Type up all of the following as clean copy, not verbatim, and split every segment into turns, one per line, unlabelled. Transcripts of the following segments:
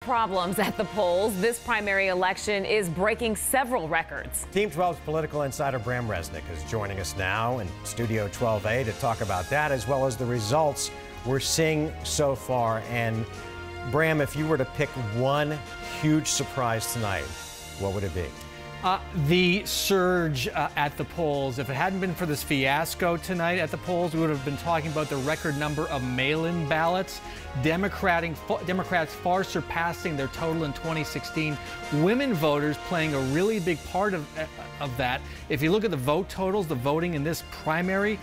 Problems at the polls. This primary election is breaking several records.
Team 12's political insider Brahm Resnik is joining us now in Studio 12A to talk about that as well as the results we're seeing so far. And Brahm, if you were to pick one huge surprise tonight, what would it be?
The surge at the polls. If it hadn't been for this fiasco tonight at the polls, we would have been talking about the record number of mail-in ballots. Democrats far surpassing their total in 2016. Women voters playing a really big part of that. If you look at the vote totals, the voting in this primary,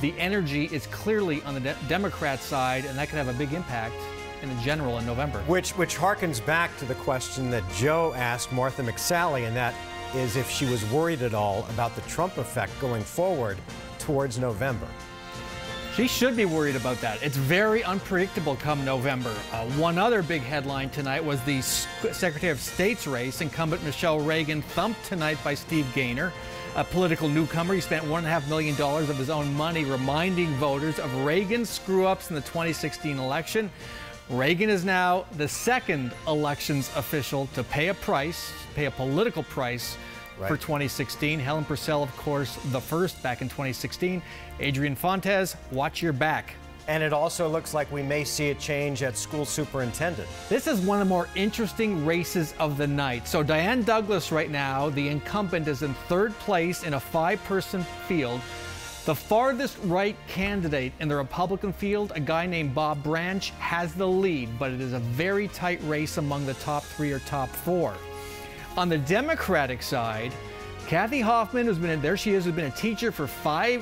the energy is clearly on the Democrat side, and that could have a big impact in the general in November.
Which harkens back to the question that Joe asked Martha McSally, and that is if she was worried at all about the Trump effect going forward towards November.
She should be worried about that. It's very unpredictable come November. One other big headline tonight was the Secretary of State's race. Incumbent Michelle Reagan thumped tonight by Steve Gaynor, a political newcomer. He spent $1.5 million of his own money reminding voters of Reagan's screw-ups in the 2016 election. Reagan is now the second elections official to pay a political price for 2016. Helen Purcell, of course, the first back in 2016. Adrian Fontes, watch your back.
And it also looks like we may see a change at school superintendent.
This is one of the more interesting races of the night. So Diane Douglas right now, the incumbent, is in third place in a 5-person field. The farthest right candidate in the Republican field, a guy named Bob Branch, has the lead, but it is a very tight race among the top 3 or top 4. On the Democratic side, Kathy Hoffman, who's been a teacher for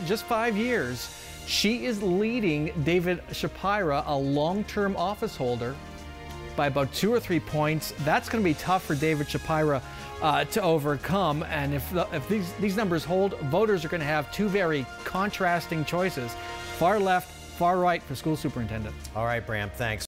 just 5 years. She is leading David Shapira, a long-term office holder, by about 2 or 3 points. That's going to be tough for David Shapira to overcome. And if these numbers hold, voters are going to have 2 very contrasting choices: far left, far right for school superintendent.
All right, Brahm, thanks.